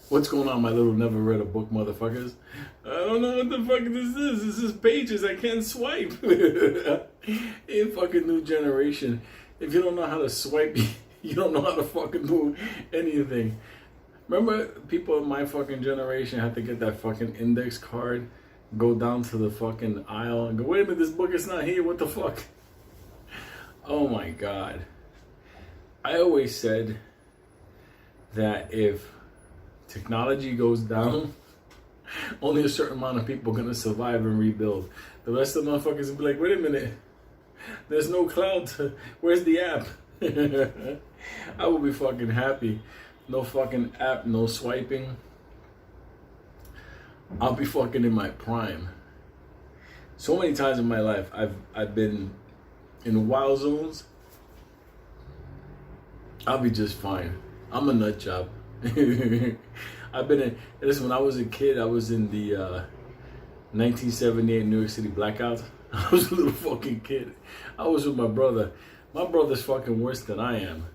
What's going on, my little never read a book motherfuckers? I don't know what the fuck this is. This is pages. I can't swipe. In fucking new generation. If you don't know how to swipe, you don't know how to fucking do anything. Remember, people in my fucking generation had to get that fucking index card, go down to the fucking aisle and go, wait a minute, this book is not here. What the fuck? Oh my God. I always said that if technology goes down, only a certain amount of people are gonna survive and rebuild. The rest of the motherfuckers will be like, wait a minute, there's no cloud. Where's the app? I will be fucking happy. No fucking app, no swiping. I'll be fucking in my prime. So many times in my life, I've been in wild zones. I'll be just fine. I'm a nut job. I've been in. Listen, when I was a kid, I was in the 1978 New York City blackouts. I was a little fucking kid. I was with my brother. My brother's fucking worse than I am.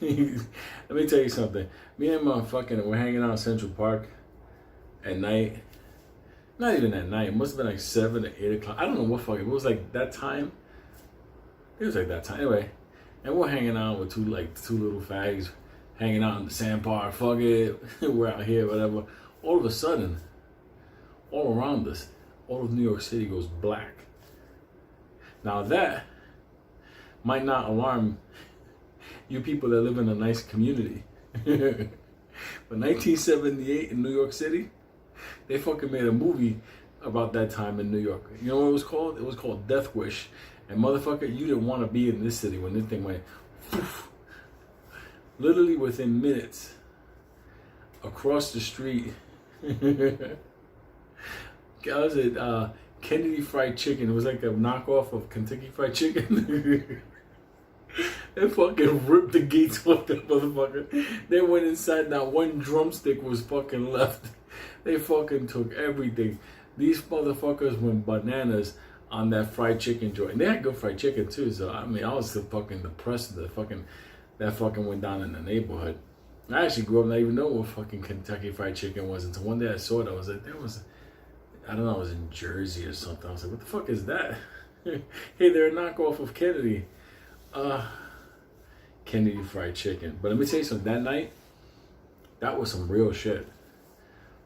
Let me tell you something. Me and my fucking, we're hanging out in Central Park at night. Not even at night. It must have been like 7 or 8 o'clock. I don't know what fucking. It was like that time. It was like that time. Anyway, and we're hanging out with two little fags, hanging out in the sandbar. Fuck it, we're out here, whatever. All of a sudden, all around us, all of New York City goes black. Now that might not alarm you people that live in a nice community. But 1978 in New York City, they fucking made a movie about that time in New York. You know what it was called? It was called Death Wish. And motherfucker, you didn't want to be in this city when this thing went poof. Literally within minutes, across the street, was it Kennedy Fried Chicken? It was like a knockoff of Kentucky Fried Chicken. They fucking ripped the gates off that motherfucker. They went inside, not one drumstick was fucking left. They fucking took everything. These motherfuckers went bananas on that fried chicken joint. And they had good fried chicken too, so I mean I was still fucking depressed that fucking went down in the neighborhood. I actually grew up not even knowing what fucking Kentucky Fried Chicken was until one day I saw it. I was like, I don't know, I was in Jersey or something. I was like, what the fuck is that? Hey, they're a knockoff of Kennedy. Kennedy Fried Chicken. But let me tell you something, that night, that was some real shit.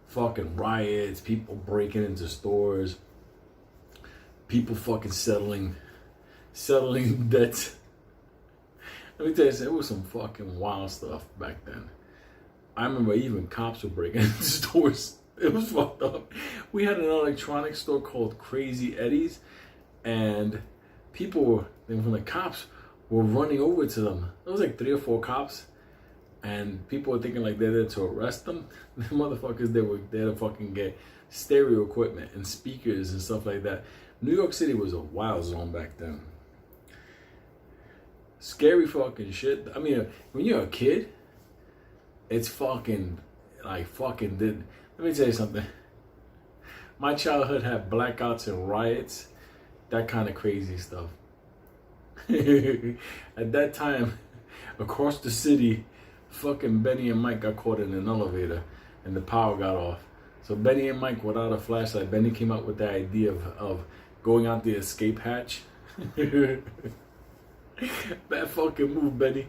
Fucking riots, people breaking into stores, people fucking settling debts. Let me tell you, it was some fucking wild stuff back then. I remember even cops were breaking into stores. It was fucked up. We had an electronics store called Crazy Eddie's, and people from the cops were running over to them. There was like 3 or 4 cops, and people were thinking like they're there to arrest them. The motherfuckers, they were there to fucking get stereo equipment and speakers and stuff like that. New York City was a wild zone back then. Scary fucking shit. I mean, when you're a kid, it's fucking like fucking did. Let me tell you something. My childhood had blackouts and riots, that kind of crazy stuff. At that time, across the city, fucking Benny and Mike got caught in an elevator and the power got off. So Benny and Mike, without a flashlight, Benny came up with the idea of going out the escape hatch. That fucking move, Benny.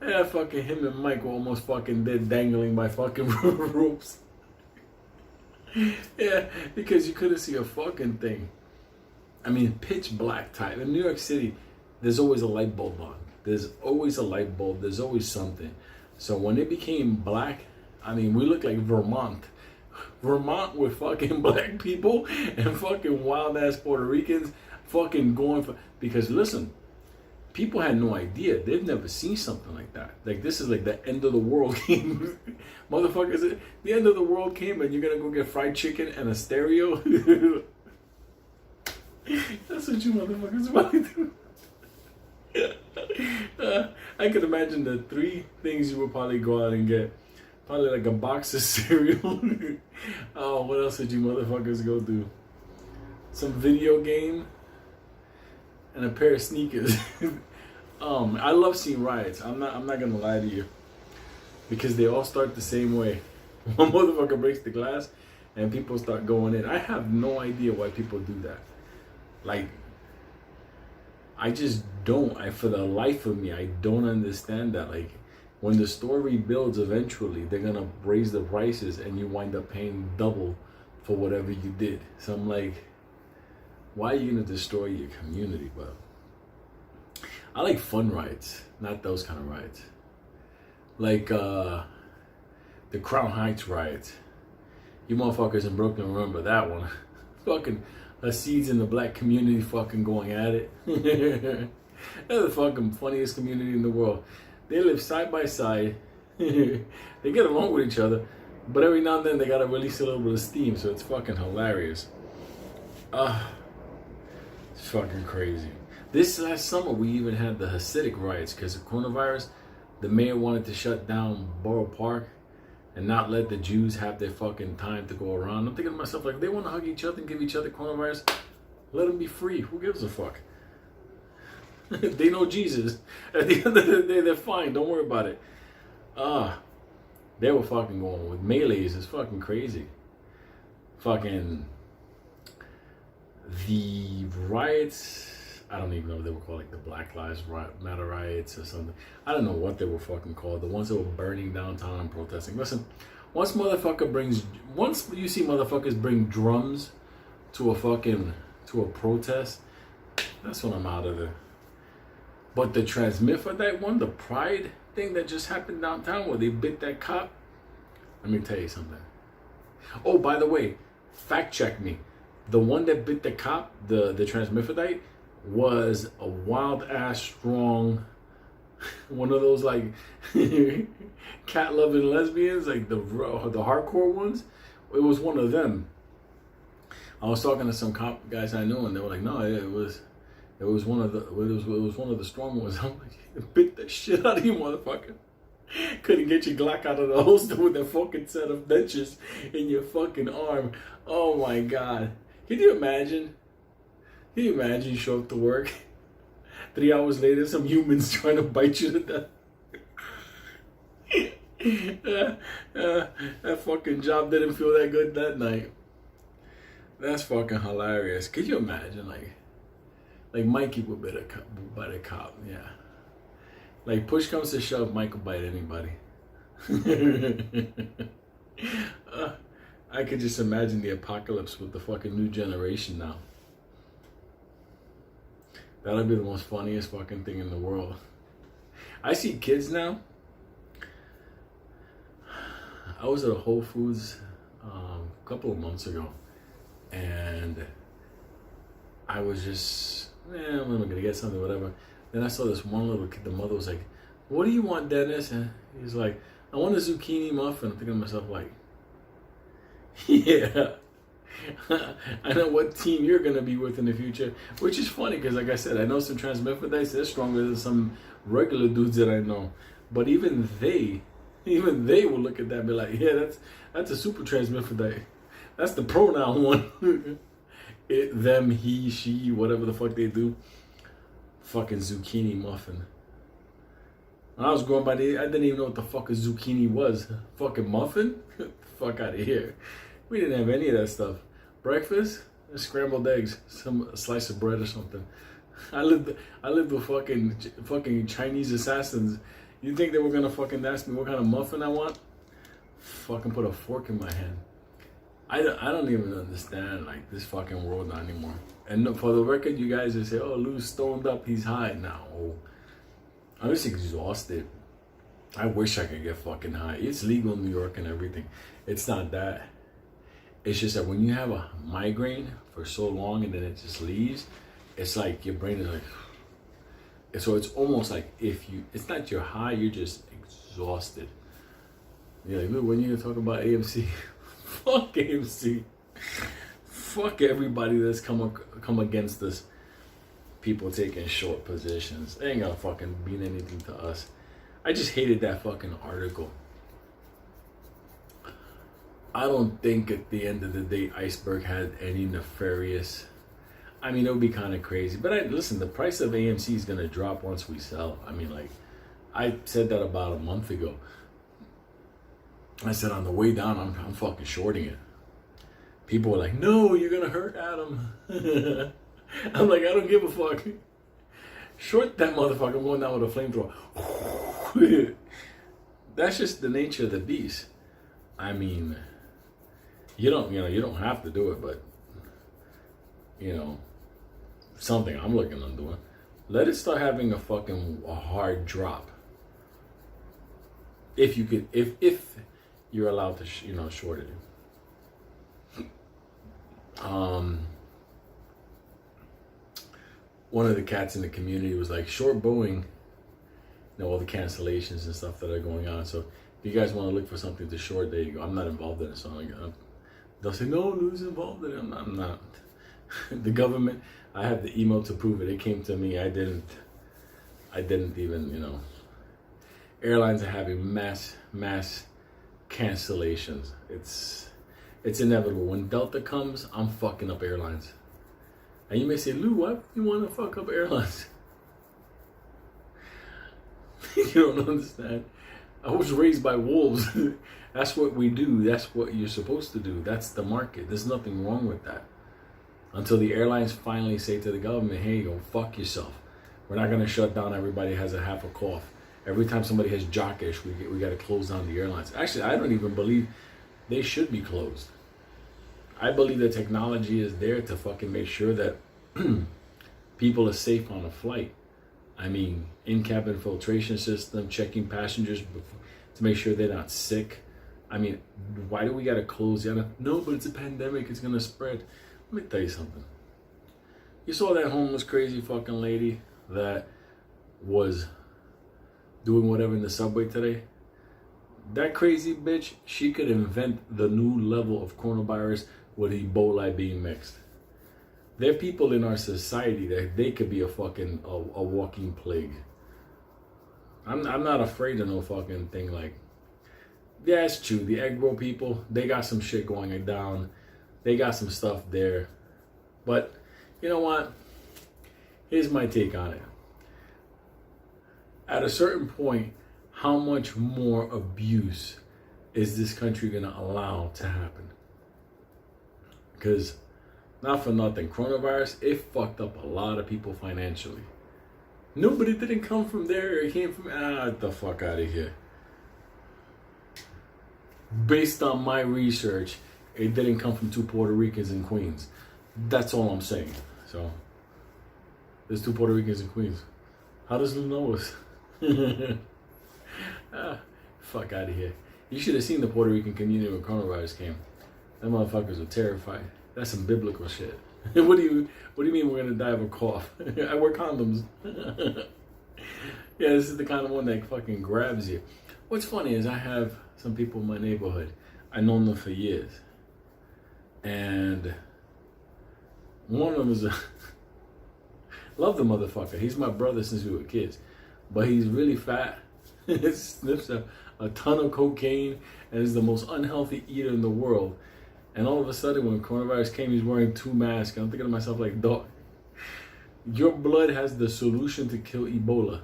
Yeah, fucking him and Mike were almost fucking dead, dangling by fucking ropes. Yeah, because you couldn't see a fucking thing. I mean, pitch black type. In New York City, there's always a light bulb on. There's always a light bulb. There's always something. So when it became black, I mean, we look like Vermont. Vermont with fucking black people and fucking wild ass Puerto Ricans fucking going for, because listen, people had no idea. They've never seen something like that. Like, this is like the end of the world came. Motherfuckers, the end of the world came and you're gonna go get fried chicken and a stereo? That's what you motherfuckers want to do. I could imagine the 3 things you would probably go out and get. Probably like a box of cereal. Oh, what else would you motherfuckers go do? Some video game and a pair of sneakers. I love seeing riots. I'm not gonna lie to you, because they all start the same way. One motherfucker breaks the glass and people start going in. I have no idea why people do that. Like, I just don't. For the life of me, I don't understand that. Like, when the store rebuilds eventually, they're gonna raise the prices and you wind up paying double for whatever you did. So I'm like, why are you gonna destroy your community? But I like fun rides, not those kind of rides. Like the Crown Heights rides. You motherfuckers in Brooklyn remember that one. Fucking seeds in the black community fucking going at it. They're the fucking funniest community in the world. They live side by side. They get along with each other. But every now and then they gotta release a little bit of steam, so it's fucking hilarious. It's fucking crazy. This last summer we even had the Hasidic riots because of coronavirus. The mayor wanted to shut down Borough Park and not let the Jews have their fucking time to go around. I'm thinking to myself, like, they want to hug each other and give each other coronavirus. Let them be free. Who gives a fuck? They know Jesus. At the end of the day, they're fine. Don't worry about it. They were fucking going with melees. It's fucking crazy. Fucking the riots. I don't even know if they were called like the Black Lives Matter riots or something. I don't know what they were fucking called. The ones that were burning downtown and protesting. Listen, once you see motherfuckers bring drums to a protest, that's when I'm out of there. But the Transmiferdite one, the Pride thing that just happened downtown where they bit that cop, let me tell you something. Oh, by the way, fact check me. The one that bit the cop, the Transmiferdite, was a wild ass strong, one of those like cat loving lesbians, like the hardcore ones. It was one of them. I was talking to some cop guys I knew, and they were like, "No, it was one of the strong ones." I'm like, "You bit the shit out of you, motherfucker! Couldn't get your Glock out of the holster with that fucking set of dentures in your fucking arm." Oh my god! Can you imagine? Can you imagine you show up to work, 3 hours later, some humans trying to bite you to death? That fucking job didn't feel that good that night. That's fucking hilarious. Could you imagine, like Mikey would bite a cop, yeah. Like, push comes to shove, Mike will bite anybody. I could just imagine the apocalypse with the fucking new generation now. That'll be the most funniest fucking thing in the world. I see kids now. I was at a Whole Foods a couple of months ago, and I was just, I'm gonna get something, whatever. Then I saw this one little kid. The mother was like, "What do you want, Dennis?" And he's like, "I want a zucchini muffin." I'm thinking to myself, like, yeah. I know what team you're gonna be with in the future, which is funny because, like I said, I know some Transmiferites. They're stronger than some regular dudes that I know. But even they will look at that and be like, "Yeah, that's a super Transmiferite. That's the pronoun one." It, them, he, she, whatever the fuck they do. Fucking zucchini muffin. When I was growing by, I didn't even know what the fuck a zucchini was. Fucking muffin? Fuck out of here. We didn't have any of that stuff. Breakfast, scrambled eggs, a slice of bread or something. I lived with fucking Chinese assassins. You think they were gonna fucking ask me what kind of muffin I want? Fucking put a fork in my hand. I don't even understand like this fucking world now anymore. And for the record, you guys that say, "Oh, Lou's stoned up, he's high now." Oh, I'm just exhausted. I wish I could get fucking high. It's legal in New York and everything. It's not that. It's just that when you have a migraine for so long and then it just leaves, it's like your brain is like, so it's almost like it's not you're high, you're just exhausted. You're like, "Look, when you talk about AMC, fuck AMC. Fuck everybody that's come against us. People taking short positions. They ain't gonna fucking mean anything to us." I just hated that fucking article. I don't think at the end of the day Iceberg had any nefarious. I mean, it would be kind of crazy. But listen, the price of AMC is going to drop once we sell. I mean, like, I said that about a month ago. I said on the way down, I'm fucking shorting it. People were like, no, you're gonna hurt Adam. I'm like, I don't give a fuck. Short that motherfucker. I'm going down with a flamethrower. That's just the nature of the beast. I mean, you don't have to do it, but something I'm looking on doing. Let it start having a hard drop. If you could, if you're allowed to, short it. One of the cats in the community was like, short Boeing, all the cancellations and stuff that are going on. So if you guys want to look for something to short, there you go. I'm not involved in it, so they'll say, no, who's involved in it? I'm not. The government, I have the email to prove it. It came to me. I didn't even, airlines are having mass cancellations. It's inevitable. When Delta comes, I'm fucking up airlines. And you may say, Lou, why do you want to fuck up airlines? You don't understand. I was raised by wolves. That's what we do. That's what you're supposed to do. That's the market. There's nothing wrong with that. Until the airlines finally say to the government, hey, go fuck yourself. We're not going to shut down. Everybody has a half a cough. Every time somebody has jockish, we got to close down the airlines. Actually, I don't even believe they should be closed. I believe the technology is there to fucking make sure that people are safe on a flight. I mean, in-cabin filtration system, checking passengers to make sure they're not sick. I mean, why do we got to close the No, but it's a pandemic. It's going to spread. Let me tell you something. You saw that homeless crazy fucking lady that was doing whatever in the subway today? That crazy bitch, she could invent the new level of coronavirus with Ebola being mixed. There are people in our society that they could be a fucking a walking plague. I'm not afraid of no fucking thing like. Yeah, it's true. The egg roll people, they got some shit going down. They got some stuff there. But you know what? Here's my take on it. At a certain point, how much more abuse is this country going to allow to happen? Because, not for nothing, coronavirus, it fucked up a lot of people financially. No, but it didn't come from there. It came from, get the fuck out of here. Based on my research, it didn't come from 2 Puerto Ricans in Queens. That's all I'm saying. So, there's 2 Puerto Ricans in Queens. How does Lou know us? Fuck out of here. You should have seen the Puerto Rican community when coronavirus came. Them motherfuckers were terrified. That's some biblical shit. What do you mean we're gonna die of a cough? I wear condoms. Yeah, this is the kind of one that fucking grabs you. What's funny is I have some people in my neighborhood. I've known them for years. And one of them is love the motherfucker. He's my brother since we were kids. But he's really fat. Sniffs a ton of cocaine and is the most unhealthy eater in the world. And all of a sudden, when coronavirus came, he's wearing 2 masks. I'm thinking to myself, like, dog, your blood has the solution to kill Ebola.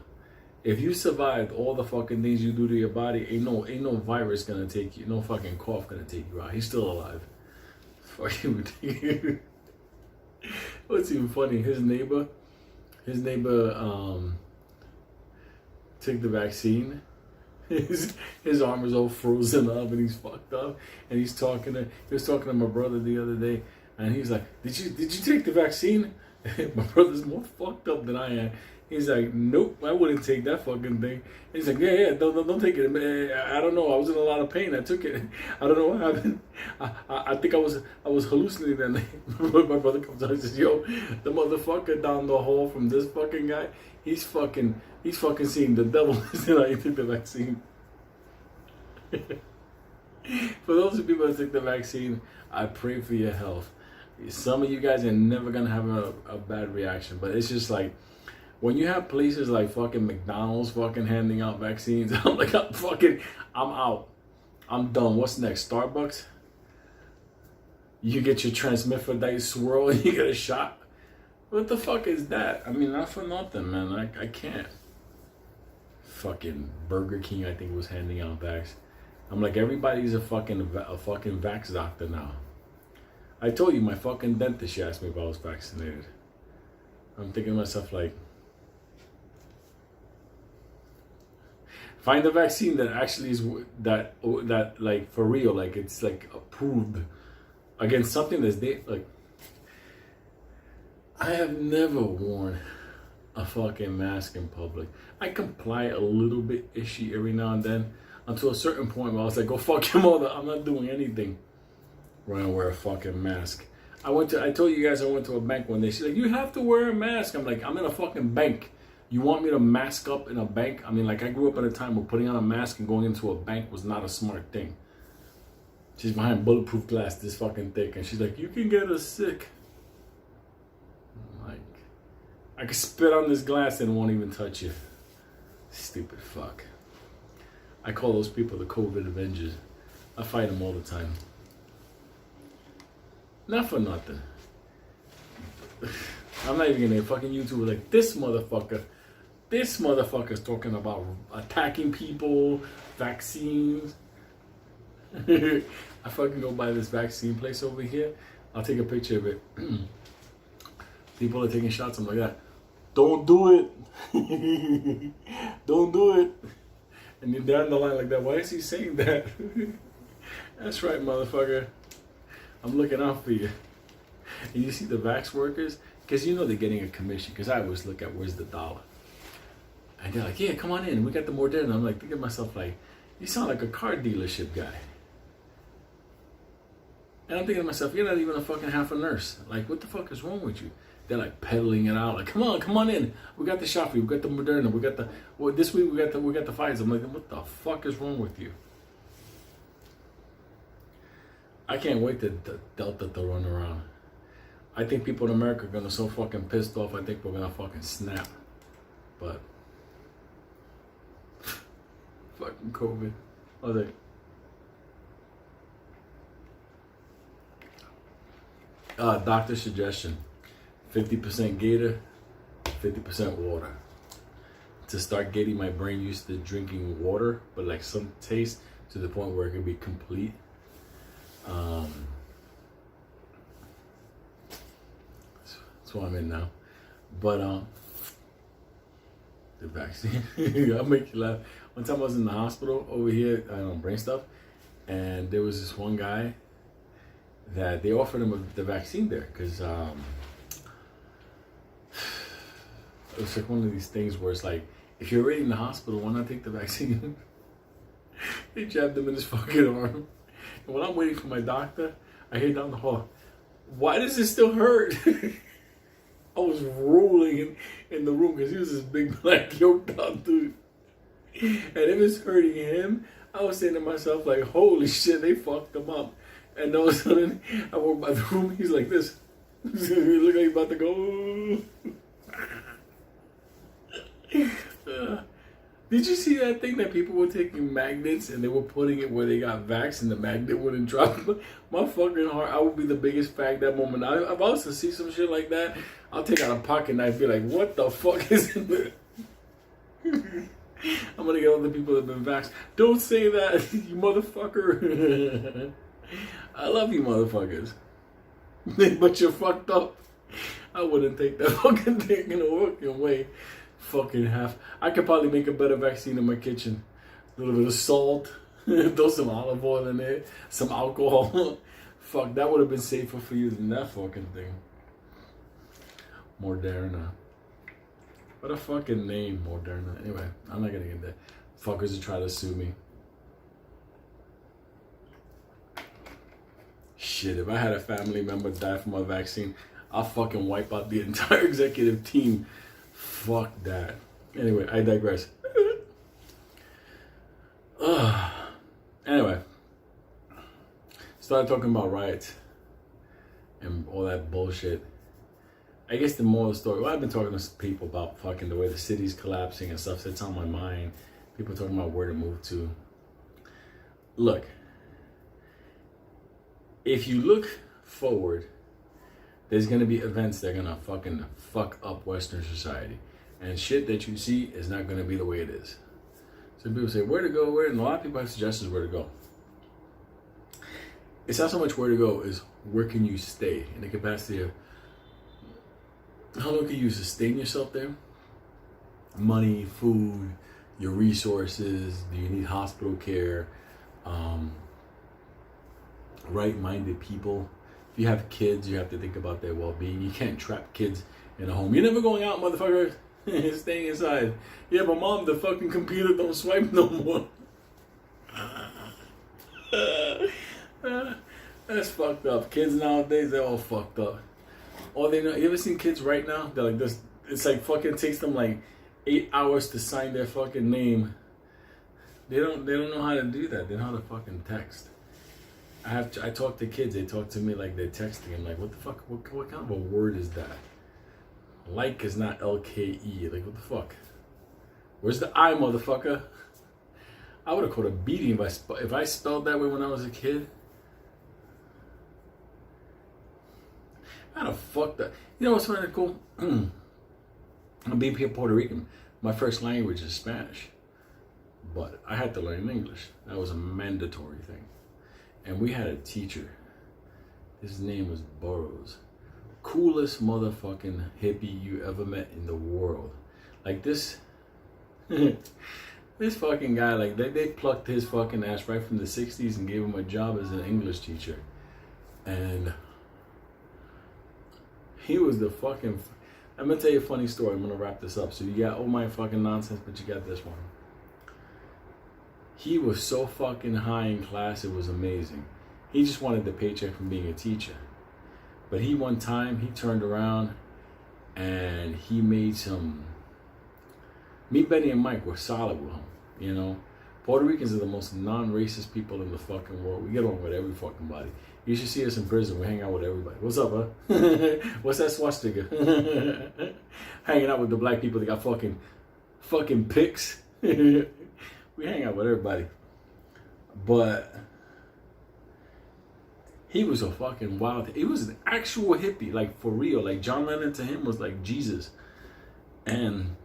If you survived all the fucking things you do to your body, ain't no virus gonna take you, no fucking cough gonna take you out. He's still alive. Fucking ridiculous. What's even funny? His neighbor, took the vaccine. His arm is all frozen up and he's fucked up. And he was talking to my brother the other day, and he's like, Did you take the vaccine? My brother's more fucked up than I am. He's like, nope, I wouldn't take that fucking thing. He's like, yeah, don't take it. I don't know. I was in a lot of pain. I took it. I don't know what happened. I think I was hallucinating that night. My brother comes out and says, yo, the motherfucker down the hall from this fucking guy, he's fucking seeing the devil. Then I took the vaccine. For those of people that take the vaccine, I pray for your health. Some of you guys are never gonna have a bad reaction, but it's just like, when you have places like fucking McDonald's fucking handing out vaccines, I'm like, I'm out. I'm done. What's next? Starbucks? You get your transmethadite swirl and you get a shot? What the fuck is that? I mean, not for nothing, man. I can't. Fucking Burger King, I think, was handing out vax. I'm like, everybody's a fucking vax doctor now. I told you, my fucking dentist, she asked me if I was vaccinated. I'm thinking to myself, like, find a vaccine that actually is that like for real, like it's like approved against something that's like. I have never worn a fucking mask in public. I comply a little bit ishy every now and then until a certain point where I was like, go fuck your mother. I'm not doing anything. We're gonna wear a fucking mask. I told you guys I went to a bank one day. She's like, you have to wear a mask. I'm like, I'm in a fucking bank. You want me to mask up in a bank? I mean, like, I grew up at a time where putting on a mask and going into a bank was not a smart thing. She's behind bulletproof glass this fucking thick. And she's like, you can get us sick. I'm like, I could spit on this glass and it won't even touch you. Stupid fuck. I call those people the COVID Avengers. I fight them all the time. Not for nothing. I'm not even gonna fucking YouTube like this motherfucker. This motherfucker's talking about attacking people, vaccines. I fucking go by this vaccine place over here. I'll take a picture of it. People are taking shots. I'm like that. Don't do it. Don't do it. And you're down the line like that. Why is he saying that? That's right, motherfucker. I'm looking out for you. And you see the vax workers, because you know they're getting a commission. Because I always look at where's the dollar. And they're like, yeah, come on in. We got the Moderna. I'm like, thinking to myself, like, you sound like a car dealership guy. And I'm thinking to myself, you're not even a fucking half a nurse. Like, what the fuck is wrong with you? They're like peddling it out. Like, come on in. We got the shot for you. We got the Moderna. We got the, well, this week we got the Pfizer. I'm like, what the fuck is wrong with you? I can't wait to Delta to run around. I think people in America are gonna so fucking pissed off. I think we're gonna fucking snap. But fucking COVID. Oh, they. Doctor suggestion: 50% Gator, 50% water. To start getting my brain used to drinking water, but like some taste to the point where it can be complete. That's what I'm in now. But the vaccine, I'll make you laugh. One time I was in the hospital over here, brain stuff, and there was this one guy that they offered him the vaccine there because it was like one of these things where it's like, if you're already in the hospital, why not take the vaccine? They jabbed him in his fucking arm. And when I'm waiting for my doctor, I hear down the hall, why does it still hurt? I was rolling in the room because he was this big black yoked out dude. And if it's hurting him, I was saying to myself, like, holy shit, they fucked him up. And all of a sudden, I walk by the room, he's like this. He look like he's about to go. Did you see that thing that people were taking magnets and they were putting it where they got vaxxed and the magnet wouldn't drop? My fucking heart, I would be the biggest fag that moment. If I was to see some shit like that, I'll take out a pocket knife and be like, what the fuck is in there? I'm gonna get all the people that have been vaxxed. Don't say that, you motherfucker. I love you motherfuckers. But you're fucked up. I wouldn't take that fucking thing in a working way. Fucking half. I could probably make a better vaccine in my kitchen. A little bit of salt, throw some olive oil in it, some alcohol. Fuck, that would have been safer for you than that fucking thing. Moderna. What a fucking name, Moderna. Anyway, I'm not gonna get that. Fuckers are trying to sue me. Shit, if I had a family member die from my vaccine, I'll fucking wipe out the entire executive team. Fuck that. Anyway, I digress. Anyway, started talking about riots and all that bullshit. I guess the moral of the story, well, I've been talking to people about fucking the way the city's collapsing and stuff. So it's on my mind. People talking about where to move to. Look, if you look forward, there's going to be events that are going to fucking fuck up Western society. And shit that you see is not going to be the way it is. So people say, where to go, where? And a lot of people have suggestions where to go. it's not so much where to go, is where can you stay in the capacity of how long can you sustain yourself there? Money, food, your resources. Do you need hospital care? Right-minded people. If you have kids, you have to think about their well-being. You can't trap kids in a home. You're never going out, motherfucker. Staying inside. Yeah, but mom, the fucking computer don't swipe no more. That's fucked up. Kids nowadays, they're all fucked up. All they know, you ever seen kids right now? They're like this. It's like fucking takes them like 8 hours to sign their fucking name. They don't know how to do that. They know how to fucking text. I talk to kids. They talk to me like they're texting. I'm like, what the fuck? What kind of a word is that? Like is not LKE. Like, what the fuck? Where's the I, motherfucker? I would have caught a beating if I spelled that way when I was a kid. I'd have fucked up. You know what's really cool? I'm being Puerto Rican. My first language is Spanish. But I had to learn English. That was a mandatory thing. And we had a teacher. His name was Burroughs. Coolest motherfucking hippie you ever met in the world. Like this, this fucking guy, like they plucked his fucking ass right from the 60s and gave him a job as an English teacher. And he was the fucking, I'm gonna tell you a funny story. I'm gonna wrap this up. So you got all my fucking nonsense, but you got this one. He was so fucking high in class, it was amazing. He just wanted the paycheck from being a teacher. But one time, he turned around and he made some... Me, Benny, and Mike were solid with him, you know. Puerto Ricans are the most non-racist people in the fucking world. We get along with every fucking body. You should see us in prison. We hang out with everybody. What's up, huh? What's that swastika? Hanging out with the black people that got fucking pics. We hang out with everybody. But he was a fucking wild, he was an actual hippie, like for real. Like John Lennon to him was like Jesus. And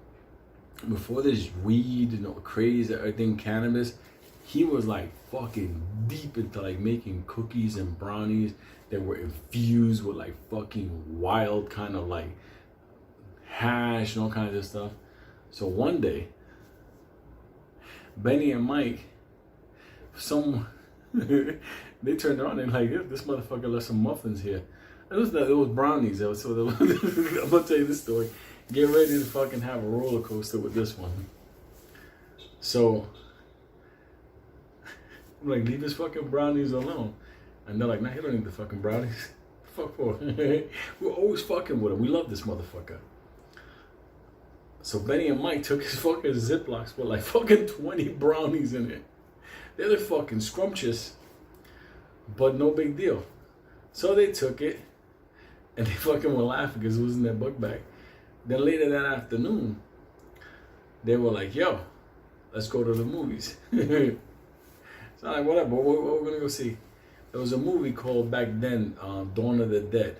before this weed and all craze, everything cannabis, he was like fucking deep into like making cookies and brownies that were infused with like fucking wild kind of like hash and all kinds of stuff. So one day, Benny and Mike, they turned around and like, this motherfucker left some muffins here. It was brownies. I'm gonna tell you this story. Get ready to fucking have a roller coaster with this one. So I'm like, leave his fucking brownies alone. And they're like, nah, he don't need the fucking brownies. Fuck for. We're always fucking with him. We love this motherfucker. So Benny and Mike took his fucking Ziplocs with like fucking 20 brownies in it. They look fucking scrumptious, but no big deal. So they took it, and they fucking were laughing because it was in their book bag. Then later that afternoon, they were like, yo, let's go to the movies. So I'm like, whatever, what we're gonna go see? There was a movie called back then, Dawn of the Dead.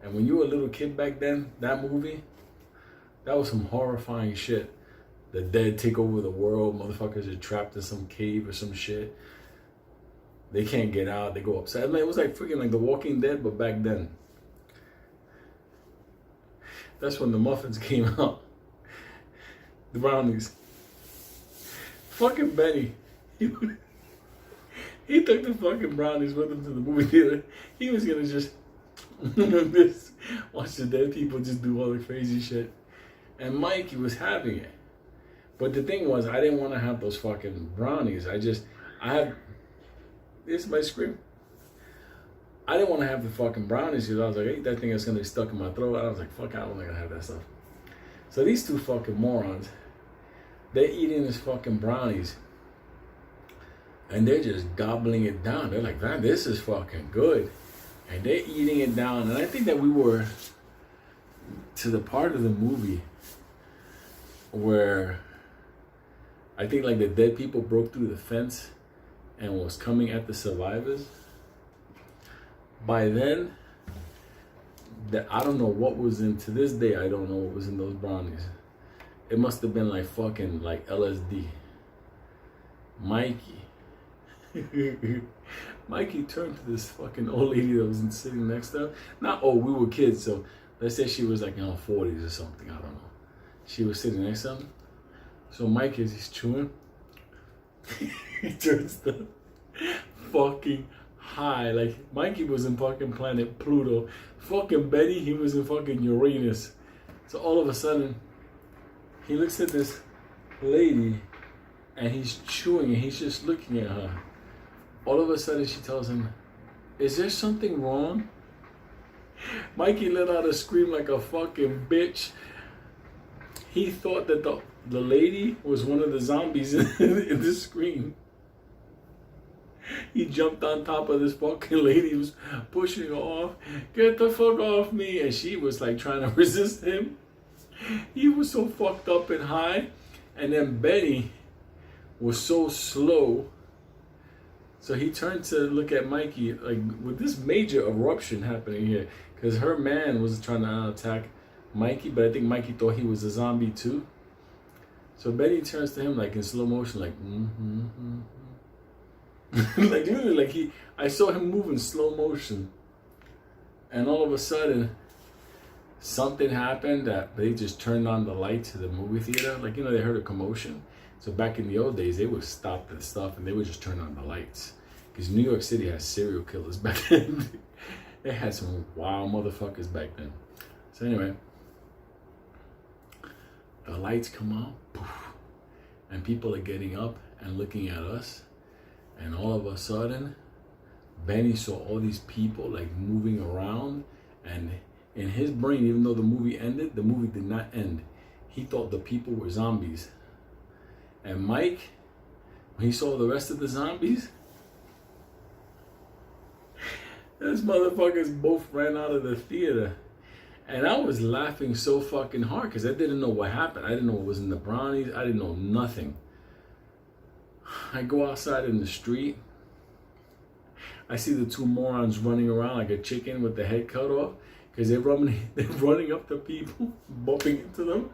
And when you were a little kid back then, that movie, that was some horrifying shit. The dead take over the world. Motherfuckers are trapped in some cave or some shit. They can't get out. They go upside. I mean, it was like freaking like The Walking Dead, but back then. That's when the muffins came out. The brownies. Fucking Benny. He took the fucking brownies with him to the movie theater. He was gonna just watch the dead people just do all the crazy shit. And Mikey was having it. But the thing was, I didn't want to have those fucking brownies. This is my scream. I didn't want to have the fucking brownies because I was like, hey, that thing is going to be stuck in my throat. I was like, fuck, I'm not going to have that stuff. So these two fucking morons, they're eating this fucking brownies. And they're just gobbling it down. They're like, man, this is fucking good. And they're eating it down. And I think that we were to the part of the movie where I think like the dead people broke through the fence and was coming at the survivors. By then, I don't know what was in, to this day, I don't know what was in those brownies. It must have been like fucking like LSD. Mikey Mikey turned to this fucking old lady that was sitting next to her. Not old, we were kids, so let's say she was like in her 40s or something. I don't know. She was sitting next to him. So Mike, as he's chewing, he turns to fucking high. Like Mikey was in fucking planet Pluto. Fucking Betty, he was in fucking Uranus. So all of a sudden, he looks at this lady and he's chewing and he's just looking at her. All of a sudden she tells him, "Is there something wrong?" Mikey let out a scream like a fucking bitch. He thought that the lady was one of the zombies in the screen. He jumped on top of this fucking lady, was pushing her off. "Get the fuck off me!" And she was like trying to resist him. He was so fucked up and high. And then Betty was so slow. So he turned to look at Mikey, like with this major eruption happening here. Because her man was trying to attack Mikey, but I think Mikey thought he was a zombie too. So Betty turns to him like in slow motion, like like literally, like I saw him move in slow motion. And all of a sudden, something happened that they just turned on the lights to the movie theater. Like, they heard a commotion. So back in the old days, they would stop the stuff and they would just turn on the lights. Because New York City has serial killers back then. They had some wild motherfuckers back then. So anyway, the lights come on, poof, and people are getting up and looking at us. And all of a sudden, Benny saw all these people like moving around. And in his brain, even though the movie ended, the movie did not end. He thought the people were zombies. And Mike, when he saw the rest of the zombies, those motherfuckers both ran out of the theater. And I was laughing so fucking hard because I didn't know what happened. I didn't know what was in the brownies. I didn't know nothing. I go outside in the street. I see the two morons running around like a chicken with the head cut off because they're running up to people, bumping into them,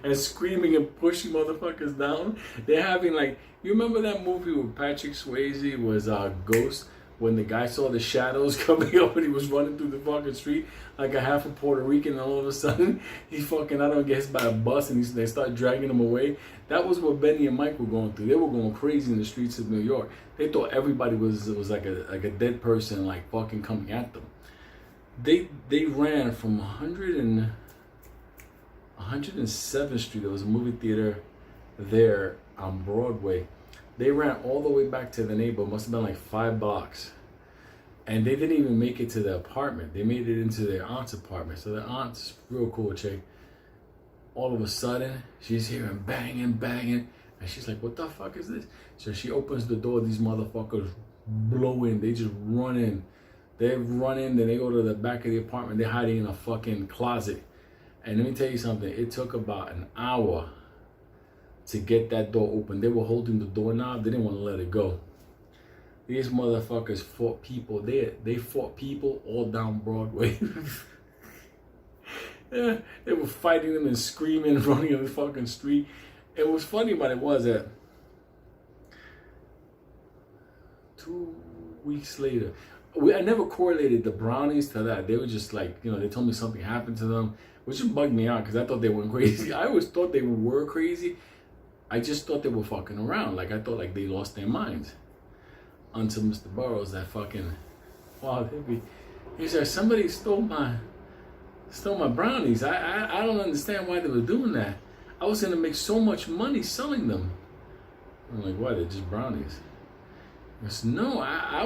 and screaming and pushing motherfuckers down. They're having like, you remember that movie with Patrick Swayze was Ghost? When the guy saw the shadows coming up and he was running through the fucking street like a half a Puerto Rican, and all of a sudden he fucking, I don't guess, by a bus, and they start dragging him away. That was what Benny and Mike were going through. They were going crazy in the streets of New York. They thought everybody was like a dead person, like fucking coming at them. They ran from 107th Street. There was a movie theater there on Broadway. They ran all the way back to the neighborhood. Must have been like 5 blocks. And they didn't even make it to the apartment. They made it into their aunt's apartment. So their aunt's real cool chick. All of a sudden, she's hearing banging, banging. And she's like, what the fuck is this? So she opens the door. These motherfuckers blow in. They just run in. They run in. Then they go to the back of the apartment. They're hiding in a fucking closet. And let me tell you something. It took about an hour to get that door open. They were holding the doorknob. They didn't want to let it go. These motherfuckers fought people. They fought people all down Broadway. Yeah, they were fighting them and screaming, running in the fucking street. It was funny about it was that 2 weeks later, I never correlated the brownies to that. They were just like, they told me something happened to them, which just bugged me out because I thought they went crazy. I always thought they were crazy. I just thought they were fucking around. Like, I thought like they lost their minds. Until Mr. Burroughs, that fucking wild hippie, he said, somebody stole my brownies. I don't understand why they were doing that. I was gonna make so much money selling them. I'm like, why? They're just brownies. He goes, no, I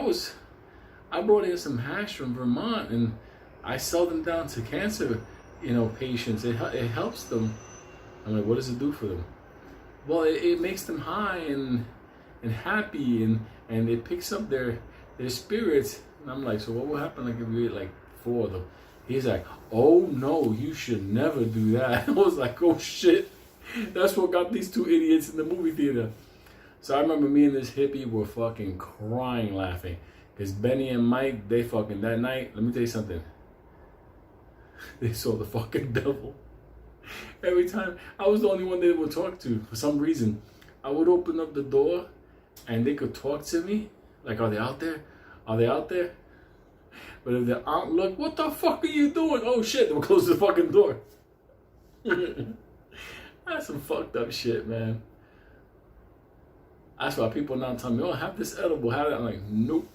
brought in some hash from Vermont and I sell them down to cancer, patients. It helps them. I'm like, what does it do for them? Well, it makes them high and happy and it picks up their spirits. And I'm like, so what will happen like if you eat like 4 of them? He's like, oh no, you should never do that. I was like, oh shit. That's what got these 2 idiots in the movie theater. So I remember me and this hippie were fucking crying laughing. Because Benny and Mike, they fucking, that night, let me tell you something. They saw the fucking devil. Every time, I was the only one they would talk to for some reason. I would open up the door and they could talk to me, Like, are they out there? Are they out there? But if they aren't, look, what the fuck are you doing? Oh shit, we'll close the fucking door. That's some fucked up shit, man. That's why people now tell me, oh, have this edible, have it. I'm like, nope.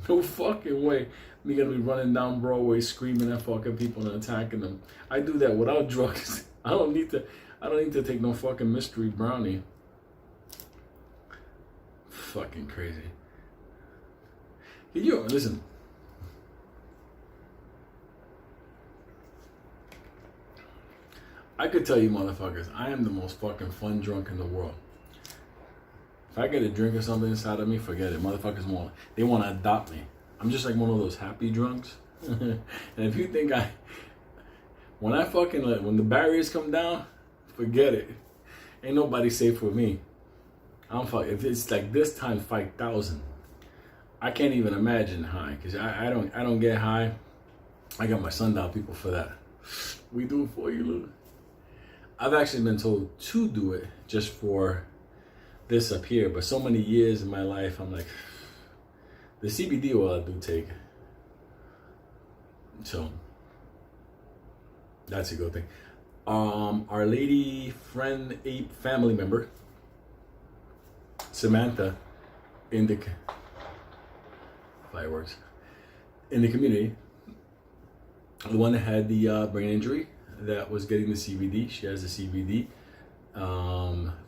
No fucking way. Me gonna be running down Broadway screaming at fucking people and attacking them. I do that without drugs. I don't need to take no fucking mystery brownie. Fucking crazy. You listen. I could tell you motherfuckers, I am the most fucking fun drunk in the world. If I get a drink or something inside of me, forget it. Motherfuckers want to adopt me. I'm just like one of those happy drunks. And if you think when the barriers come down, forget it. Ain't nobody safe with me. If it's like this time 5,000, I can't even imagine high, because I don't get high. I got my sundial people for that. We do it for you, Lou. I've actually been told to do it just for this up here, but so many years in my life, I'm like, the CBD oil I do take. So that's a good thing. Our lady friend, a family member, Samantha, in the fireworks in the community, the one that had the brain injury that was getting the CBD. She has the CBD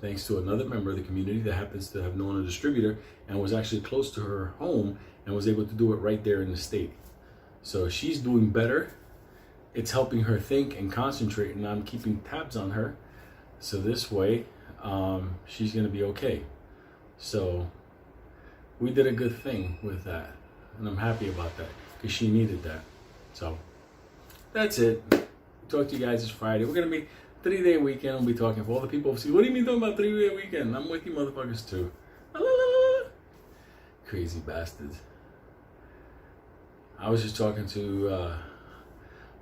thanks to another member of the community that happens to have known a distributor and was actually close to her home and was able to do it right there in the state. So she's doing better. It's helping her think and concentrate, and I'm keeping tabs on her. So this way, she's gonna be okay. So we did a good thing with that, and I'm happy about that because she needed that. So that's it. Talk to you guys this Friday. We're gonna be 3-day weekend. We'll be talking for all the people. See, what do you mean talking about 3-day weekend? I'm with you motherfuckers too. Crazy bastards. I was just talking to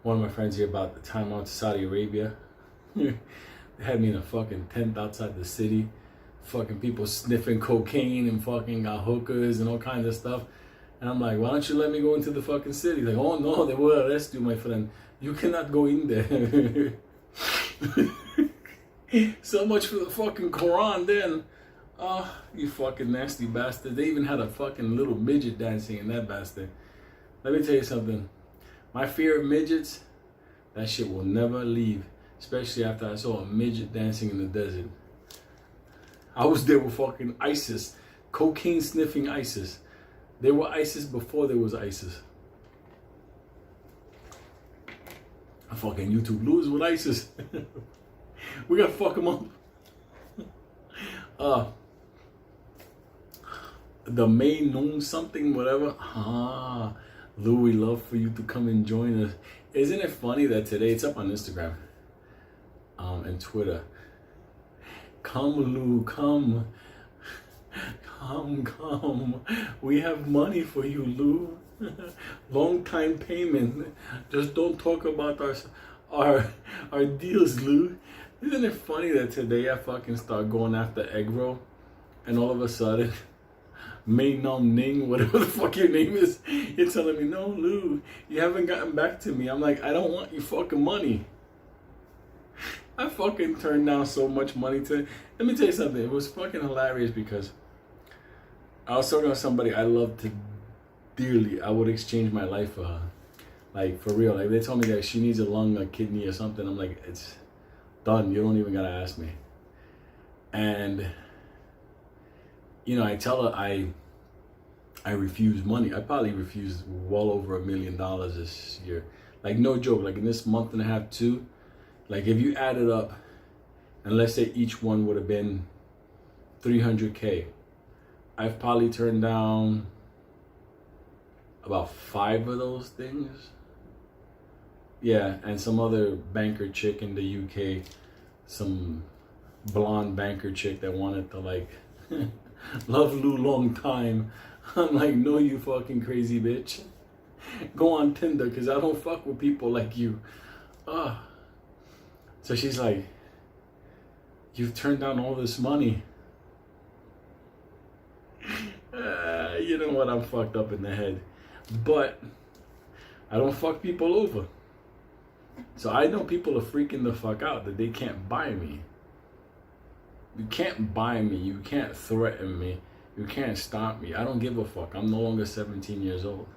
one of my friends here about the time I went to Saudi Arabia. They had me in a fucking tent outside the city. Fucking people sniffing cocaine and fucking got hookers and all kinds of stuff. And I'm like, why don't you let me go into the fucking city? Like, oh no, they will arrest you, my friend. You cannot go in there. So much for the fucking Quran then. Oh, you fucking nasty bastard. They even had a fucking little midget dancing in that bastard. Let me tell you something. My fear of midgets, that shit will never leave. Especially after I saw a midget dancing in the desert. I was there with fucking ISIS. Cocaine sniffing ISIS. They were ISIS before there was ISIS. I fucking YouTube lose with ISIS. We gotta fuck them up. The May Noon something, whatever. Lou, we love for you to come and join us. Isn't it funny that today, it's up on Instagram and Twitter. Come, Lou, come. Come. We have money for you, Lou. Long time payment. Just don't talk about our deals, Lou. Isn't it funny that today I fucking start going after egg roll, and all of a sudden, May Nam Ning, whatever the fuck your name is, you're telling me, no, Lou, you haven't gotten back to me. I'm like, I don't want your fucking money. I fucking turned down so much money to. Let me tell you something. It was fucking hilarious because I was talking to somebody I love to dearly. I would exchange my life for her. Like, for real. Like, they told me that she needs a lung, a kidney, or something. I'm like, it's done. You don't even gotta ask me. And, you know, I tell her I refuse money. I probably refused well over $1 million this year. Like, no joke. Like, in this month and a half, too. Like, if you add it up, and let's say each one would have been 300K, I've probably turned down about 5 of those things. Yeah, and some other banker chick in the UK, some blonde banker chick that wanted to, like, love Lou long time. I'm like, no, you fucking crazy bitch. Go on Tinder, because I don't fuck with people like you. So she's like, you've turned down all this money. what I'm fucked up in the head. But I don't fuck people over. So I know people are freaking the fuck out that they can't buy me. You can't buy me. You can't threaten me. You can't stop me. I don't give a fuck. I'm no longer 17 years old.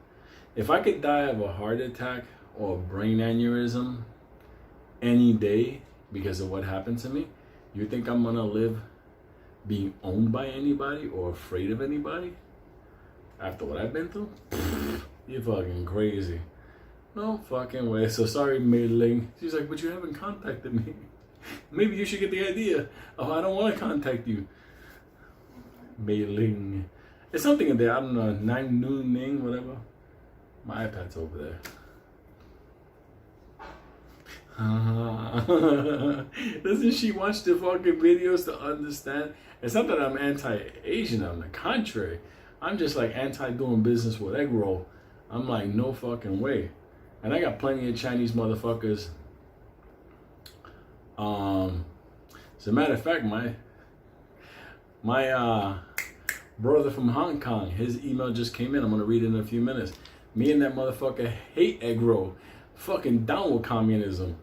If I could die of a heart attack or a brain aneurysm any day because of what happened to me, you think I'm gonna live being owned by anybody or afraid of anybody? After what I've been through? You're fucking crazy. No fucking way. So sorry, Mei Ling. She's like, but you haven't contacted me. Maybe you should get the idea. Oh, I don't want to contact you. Mei Ling. It's something in there. I don't know. 9 noon ning, whatever. My iPad's over there. Doesn't she watch the fucking videos to understand? It's not that I'm anti-Asian. On the contrary. I'm just like anti-doing business with egg roll. I'm like, no fucking way. And I got plenty of Chinese motherfuckers. As a matter of fact, my brother from Hong Kong, his email just came in. I'm gonna read it in a few minutes. Me and that motherfucker hate egg roll. Fucking down with communism.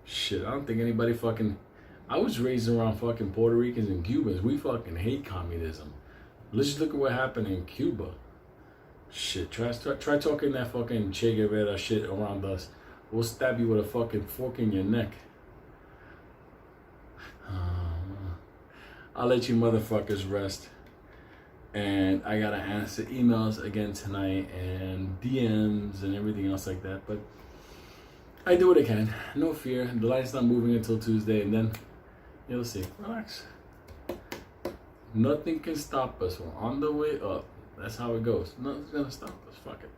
Shit, I don't think anybody fucking... I was raised around fucking Puerto Ricans and Cubans. We fucking hate communism. Let's just look at what happened in Cuba. Shit, try talking that fucking Che Guevara shit around us. We'll stab you with a fucking fork in your neck. I'll let you motherfuckers rest. And I gotta answer emails again tonight and DMs and everything else like that. But I do what I can. No fear. The light's not moving until Tuesday, and then you'll see. Relax. Nothing can stop us. We're on the way up. That's how it goes. Nothing's gonna stop us. Fuck it.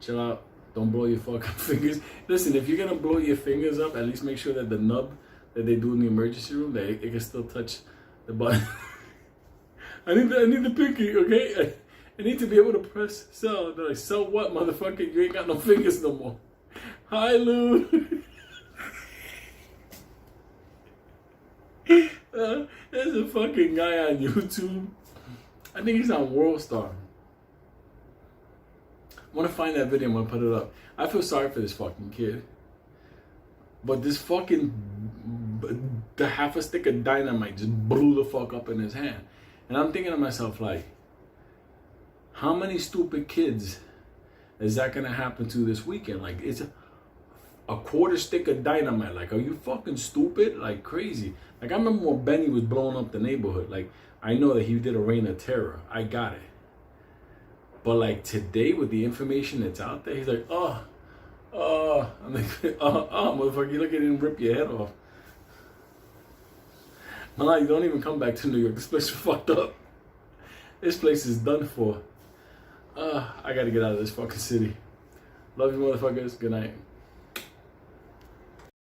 Chill out. Don't blow your fucking fingers. Listen, if you're gonna blow your fingers up, at least make sure that the nub that they do in the emergency room, that it can still touch the button. I need the pinky, okay? I need to be able to press sell. They're like, sell what, motherfucker? You ain't got no fingers no more. Hi, Lou. There's a fucking guy on YouTube. I think he's on World Star. I want to find that video. I'm going to put it up. I feel sorry for this fucking kid. But this fucking... the half a stick of dynamite just blew the fuck up in his hand. And I'm thinking to myself, like, how many stupid kids is that going to happen to this weekend? Like, it's a quarter stick of dynamite. Like, are you fucking stupid? Like, crazy. Like, I remember when Benny was blowing up the neighborhood. Like, I know that he did a reign of terror. I got it. But, like, today, with the information that's out there, he's like, I'm like, motherfucker, you look at him rip your head off. Malai, don't even come back to New York. This place is fucked up. This place is done for. I gotta get out of this fucking city. Love you, motherfuckers. Good night.